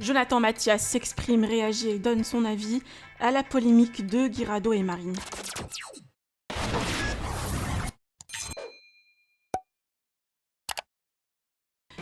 Jonathan Mathias s'exprime, réagit et donne son avis à la polémique de Guirado et Marine.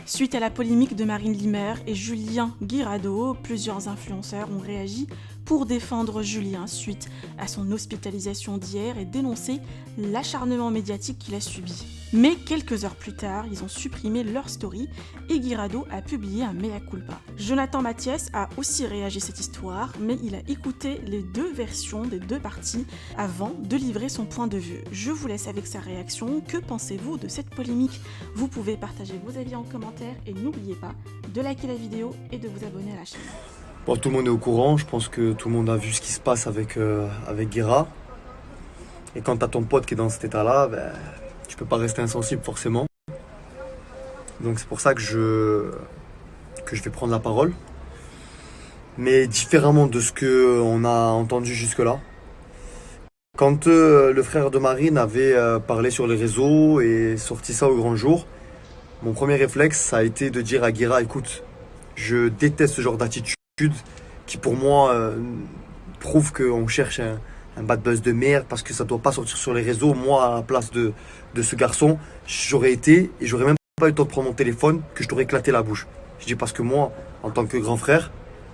Suite à la polémique de Marine Limer et Julien Guirado, plusieurs influenceurs ont réagi pour défendre Julien suite à son hospitalisation d'hier et dénoncer l'acharnement médiatique qu'il a subi. Mais quelques heures plus tard, ils ont supprimé leur story et Guirado a publié un mea culpa. Jonathan Mathias a aussi réagi à cette histoire, mais il a écouté les deux versions des deux parties avant de livrer son point de vue. Je vous laisse avec sa réaction. Que pensez-vous de cette polémique? Vous pouvez partager vos avis en commentaire et n'oubliez pas de liker la vidéo et de vous abonner à la chaîne. Bon, tout le monde est au courant, je pense que tout le monde a vu ce qui se passe avec Guira. Et quand t'as ton pote qui est dans cet état-là, tu peux pas rester insensible forcément. Donc c'est pour ça que je vais prendre la parole. Mais différemment de ce qu'on a entendu jusque-là. Quand le frère de Marine avait parlé sur les réseaux et sorti ça au grand jour, mon premier réflexe, ça a été de dire à Guira, écoute, je déteste ce genre d'attitude qui pour moi prouve qu'on cherche un bad buzz de merde parce que ça ne doit pas sortir sur les réseaux. Moi, à la place de ce garçon, j'aurais été et j'aurais même pas eu le temps de prendre mon téléphone que je t'aurais éclaté la bouche. Je dis parce que moi, en tant que grand frère,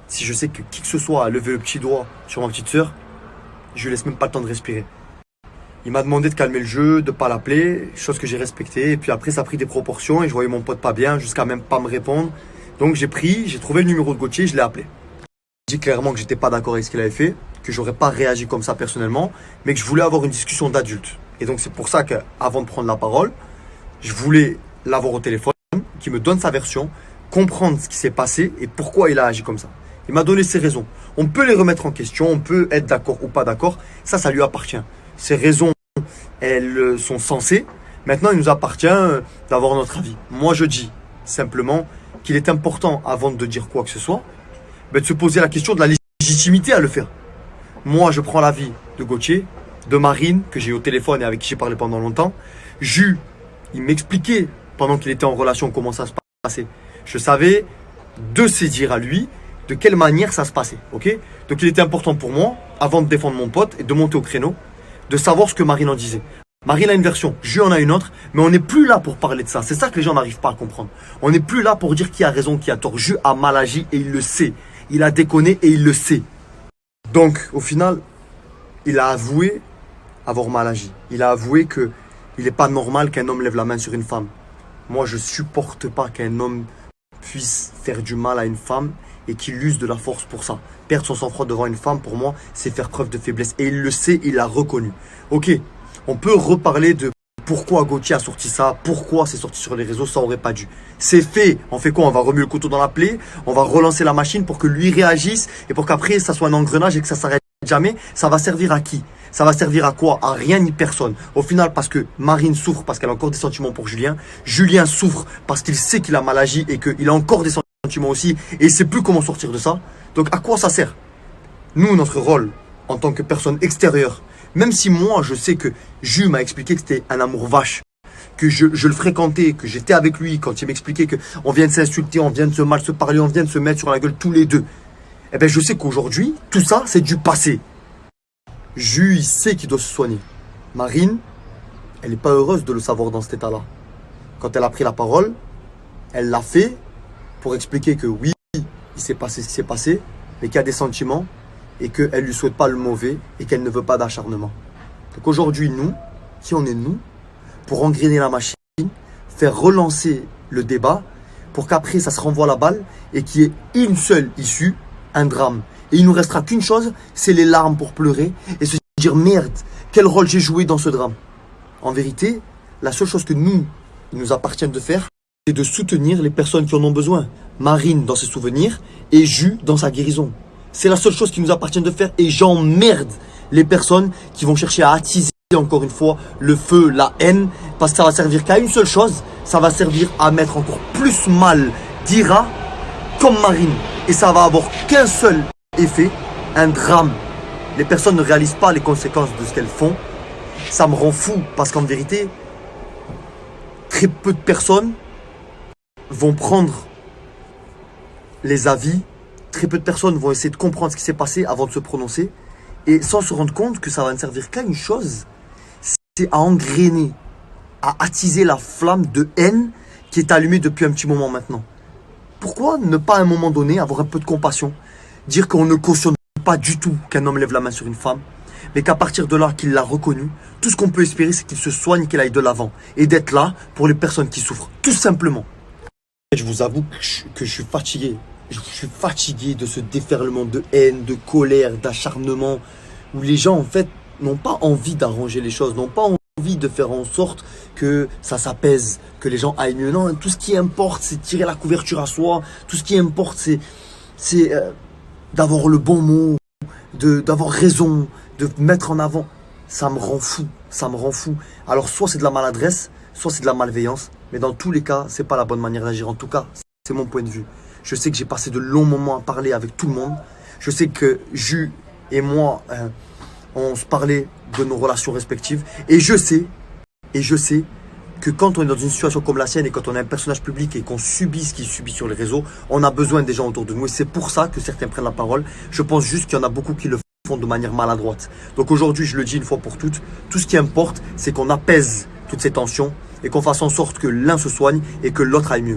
si je sais que qui que ce soit a levé le petit doigt sur ma petite sœur, je lui laisse même pas le temps de respirer. Il m'a demandé de calmer le jeu, de pas l'appeler, chose que j'ai respectée. Et puis après, ça a pris des proportions et je voyais mon pote pas bien jusqu'à même pas me répondre. Donc j'ai trouvé le numéro de Gauthier, je l'ai appelé. J'ai dit clairement que j'étais pas d'accord avec ce qu'il avait fait, que j'aurais pas réagi comme ça personnellement, mais que je voulais avoir une discussion d'adulte. Et donc c'est pour ça qu'avant de prendre la parole, je voulais l'avoir au téléphone, qu'il me donne sa version, comprendre ce qui s'est passé et pourquoi il a agi comme ça. Il m'a donné ses raisons. On peut les remettre en question, on peut être d'accord ou pas d'accord, ça lui appartient. Ses raisons, elles sont sensées. Maintenant, il nous appartient d'avoir notre avis. Moi, je dis simplement qu'il est important, avant de dire quoi que ce soit, de se poser la question de la légitimité à le faire. Moi, je prends l'avis de Gauthier, de Marine, que j'ai eu au téléphone et avec qui j'ai parlé pendant longtemps. Jus, il m'expliquait, pendant qu'il était en relation, comment ça se passait. Je savais de ses dires à lui, de quelle manière ça se passait. Okay, donc, il était important pour moi, avant de défendre mon pote et de monter au créneau, de savoir ce que Marine en disait. Marine a une version, Jus en a une autre, mais on n'est plus là pour parler de ça. C'est ça que les gens n'arrivent pas à comprendre. On n'est plus là pour dire qui a raison, qui a tort. Jus a mal agi et il le sait. Il a déconné et il le sait. Donc, au final, il a avoué avoir mal agi. Il a avoué qu'il n'est pas normal qu'un homme lève la main sur une femme. Moi, je ne supporte pas qu'un homme puisse faire du mal à une femme et qu'il use de la force pour ça. Perdre son sang-froid devant une femme, pour moi, c'est faire preuve de faiblesse. Et il le sait, il l'a reconnu. Ok, on peut reparler de pourquoi Gauthier a sorti ça, pourquoi c'est sorti sur les réseaux, ça aurait pas dû. C'est fait. On fait quoi? On va remuer le couteau dans la plaie, on va relancer la machine pour que lui réagisse et pour qu'après ça soit un engrenage et que ça s'arrête jamais. Ça va servir à qui? Ça va servir à quoi? À rien ni personne. Au final, parce que Marine souffre parce qu'elle a encore des sentiments pour Julien. Julien souffre parce qu'il sait qu'il a mal agi et qu'il a encore des sentiments aussi et il sait plus comment sortir de ça. Donc à quoi ça sert? Nous, notre rôle en tant que personne extérieure, même si moi je sais que Jus m'a expliqué que c'était un amour vache, que je le fréquentais, que j'étais avec lui quand il m'expliquait qu'on vient de s'insulter, on vient de se mal se parler, on vient de se mettre sur la gueule tous les deux. Eh bien je sais qu'aujourd'hui, tout ça c'est du passé. Jus, il sait qu'il doit se soigner. Marine, elle n'est pas heureuse de le savoir dans cet état-là. Quand elle a pris la parole, elle l'a fait pour expliquer que oui, il s'est passé ce qui s'est passé, mais qu'il y a des sentiments et qu'elle ne lui souhaite pas le mauvais et qu'elle ne veut pas d'acharnement. Donc aujourd'hui, nous, si on est nous, pour engrainer la machine, faire relancer le débat pour qu'après ça se renvoie la balle et qu'il y ait une seule issue, un drame. Et il ne nous restera qu'une chose, c'est les larmes pour pleurer et se dire merde, quel rôle j'ai joué dans ce drame. En vérité, la seule chose que il nous appartient de faire, c'est de soutenir les personnes qui en ont besoin. Marine dans ses souvenirs et Jus dans sa guérison. C'est la seule chose qui nous appartient de faire et j'emmerde les personnes qui vont chercher à attiser encore une fois le feu, la haine, parce que ça va servir qu'à une seule chose, ça va servir à mettre encore plus mal Dira comme Marine. Et ça va avoir qu'un seul effet, un drame. Les personnes ne réalisent pas les conséquences de ce qu'elles font. Ça me rend fou parce qu'en vérité, très peu de personnes vont prendre les avis Très peu de personnes vont essayer de comprendre ce qui s'est passé avant de se prononcer. Et sans se rendre compte que ça va ne servir qu'à une chose, c'est à engrainer, à attiser la flamme de haine qui est allumée depuis un petit moment maintenant. Pourquoi ne pas à un moment donné avoir un peu de compassion, dire qu'on ne cautionne pas du tout qu'un homme lève la main sur une femme, mais qu'à partir de là qu'il l'a reconnu, tout ce qu'on peut espérer c'est qu'il se soigne, qu'il aille de l'avant et d'être là pour les personnes qui souffrent, tout simplement. Je vous avoue que je suis fatigué. Je suis fatigué de ce déferlement de haine, de colère, d'acharnement, où les gens en fait n'ont pas envie d'arranger les choses, n'ont pas envie de faire en sorte que ça s'apaise, que les gens aillent mieux. Non, tout ce qui importe, c'est tirer la couverture à soi. Tout ce qui importe, c'est d'avoir le bon mot, d'avoir raison, de mettre en avant. Ça me rend fou, ça me rend fou. Alors soit c'est de la maladresse, soit c'est de la malveillance, mais dans tous les cas, c'est pas la bonne manière d'agir. En tout cas, c'est mon point de vue. Je sais que j'ai passé de longs moments à parler avec tout le monde. Je sais que Jus et moi, on se parlait de nos relations respectives. Et je sais que quand on est dans une situation comme la sienne et quand on est un personnage public et qu'on subit ce qu'il subit sur les réseaux, on a besoin des gens autour de nous. Et c'est pour ça que certains prennent la parole. Je pense juste qu'il y en a beaucoup qui le font de manière maladroite. Donc aujourd'hui, je le dis une fois pour toutes, tout ce qui importe, c'est qu'on apaise toutes ces tensions et qu'on fasse en sorte que l'un se soigne et que l'autre aille mieux.